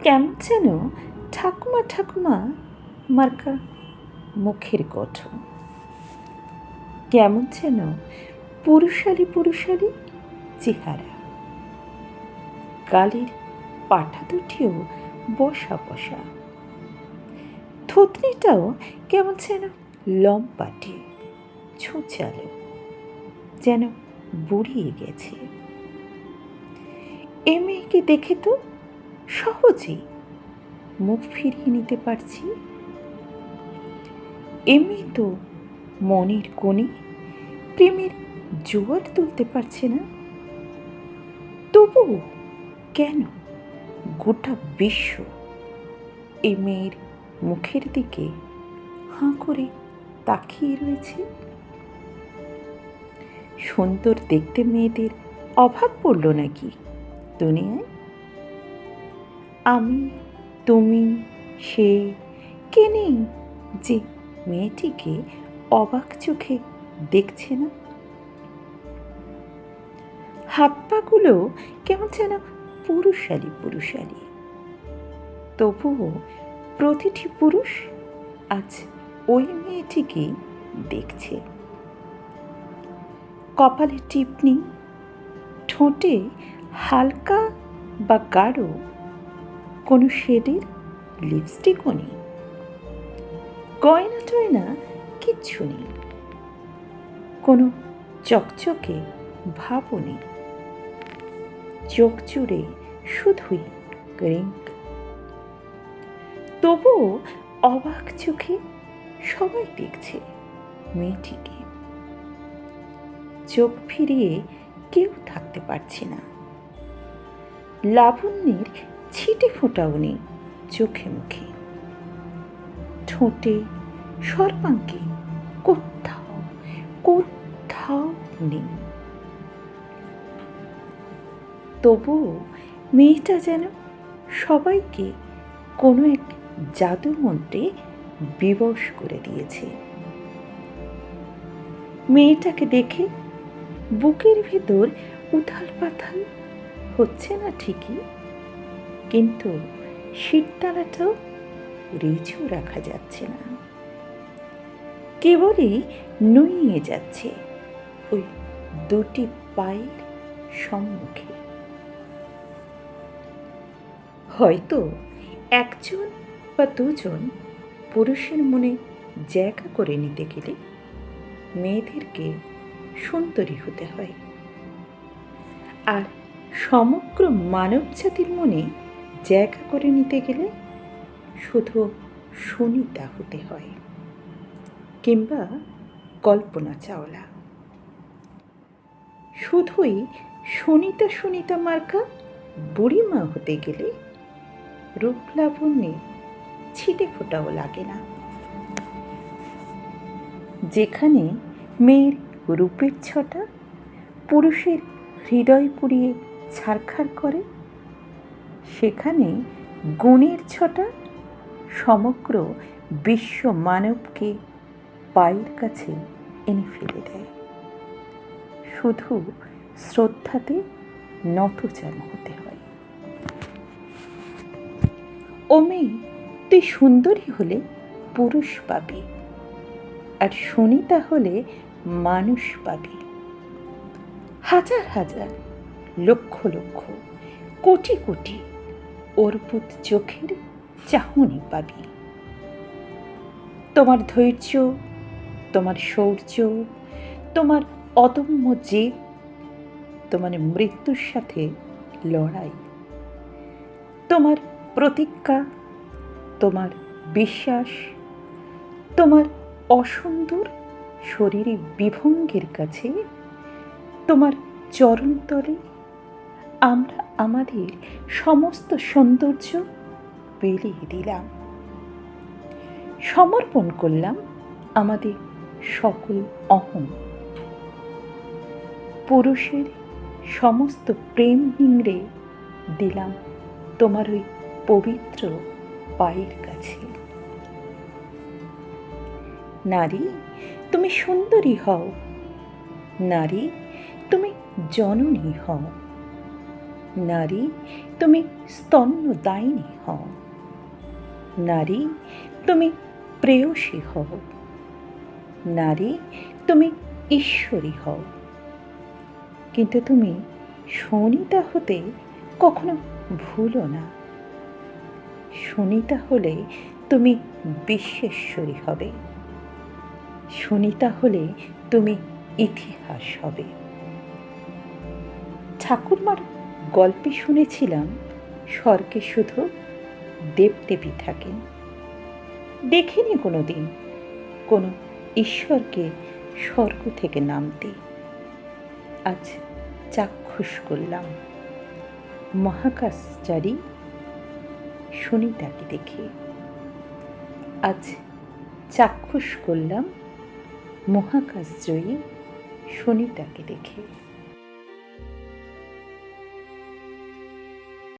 কেমন যেন ঠাকুমা ঠাকুমা মার্কা মুখের গঠন, কেমন যেন পুরুষালী পুরুষালী চেহারা, গালের পাঠা দুটিও বসা বসা, থুতনিটাও কেমন যেন লম্বাটে ছুচালো, যেন বুড়িয়ে গেছে। এ মেয়েকে দেখে তো সহজেই মুখ ফিরিয়ে নিতে পারছি। এমনি তো মনের কোণে প্রেমের জোয়ার তুলতে পারছে না, তবুও কেন গোটা বিশ্ব এ মেয়ের মুখের দিকে হাঁ করে তাকিয়ে রয়েছে? সুন্দর দেখতে মেয়েদের অভাব পড়ল নাকি দুনিয়ায়? আমি, তুমি, সে কে নেই যে মেয়েটিকে অবাক চোখে দেখছে না? হাত পাগুলো কেমন যেন পুরুষালী পুরুষালী, তবুও প্রতিটি পুরুষ আজ ওই মেয়েটিকেই দেখছে। কপালে টিপনি, ঠোঁটে হালকা বা গাঢ় কোনো শেডের লিপস্টিকও নেই, গয়না টয়না কিচ্ছু নেই, কোনো চকচকে ভাবও নেই, চোখ জুড়ে শুধুই রিঙ্ক। তবুও অবাক চোখে সবাই দেখছে মেয়েটিকে, চোখ ফিরিয়ে কেউ থাকতে পারছে না। লাবণ্যের ছিটে ফোঁটাও নেই চোখে মুখে, ঠোঁটে সর্বাঙ্গে কোথাও কোথাও নেই। তবুও মেয়েটা যেন সবাইকে কোনো এক জাদু মন্ত্রে বিবশ করে দিয়েছে। মেয়েটাকে দেখে বুকের ভেতর উথাল পাথাল হচ্ছে না ঠিকই, কিন্তু শীততালাটাও রিঝু রাখা যাচ্ছে না, কেবলই নুইয়ে যাচ্ছে ওই দুটি পায়ের সম্মুখে। হয়তো একজন বা দুজন পুরুষের মনে জায়গা করে নিতে গেলে মেয়েদেরকে সুন্দরী হতে হয়, আর সমগ্র মানব জাতির মনে জায়গা করে নিতে গেলে শুধু সুনিতা হতে হয়, কিংবা কল্পনা চাওলা। শুধুই সুনিতা সুনিতা মার্কা বুড়িমা হতে গেলে রূপ লাবণ্যে ছিটে ফোটাও লাগে না। যেখানে মেয়ের রূপের ছটা পুরুষের হৃদয় পুড়িয়ে ছারখার করে, সেখানে গুণের ছটা সমগ্র বিশ্ব মানবকে পায়ের কাছে এনে ফেলে দেয়। শুধু শ্রদ্ধাতে নতজান হতে হয়। ও মেয়ে, তুই সুন্দরী হলে পুরুষ পাবি, আর সুনিতা হলে মানুষ পাবি। হাজার হাজার, লক্ষ লক্ষ, কোটি কোটি অর্বুদ চোখের চাহনি পাবি। তোমার ধৈর্য, তোমার শৌর্য, তোমার অদম্য জেদ, তোমার মৃত্যুর সাথে লড়াই, তোমার প্রতিজ্ঞা, তোমার বিশ্বাস, তোমার অসুন্দর শরীরে বিভঙ্গের কাছে, তোমার চরণতলে আমরা আমাদের সমস্ত সৌন্দর্য বিলিয়ে দিলাম, সমর্পণ করলাম আমাদের সকল অহং। পুরুষের সমস্ত প্রেম হিংড়ে দিলাম তোমার ওই পবিত্র পায়ের কাছে। নারী, তুমি সুন্দরী হও, নারী তুমি জননী হও, নারী তুমি স্তন্যদায়িনী হও, নারী তুমি প্রেয়সী হও, নারী তুমি ঈশ্বরী হও, কিন্তু তুমি সুনিতা হতে কখনো ভুলো না। সুনিতা হলে তুমি বিশ্বেশ্বরী হবে, সুনিতা হলে তুমি ইতিহাস হবে। ঠাকুরমার গল্পে শুনেছিলাম স্বর্গে শুধু দেবদেবী থাকেন, দেখিনি কোনো দিন কোনো ঈশ্বরকে স্বর্গ থেকে নামতে। আজ চাক্ষুষ করলাম মহাকাশচারী সুনিতাকে দেখে, আজ চাক্ষুষ করলাম মহাকাশজয়ী সুনিতাকে দেখে।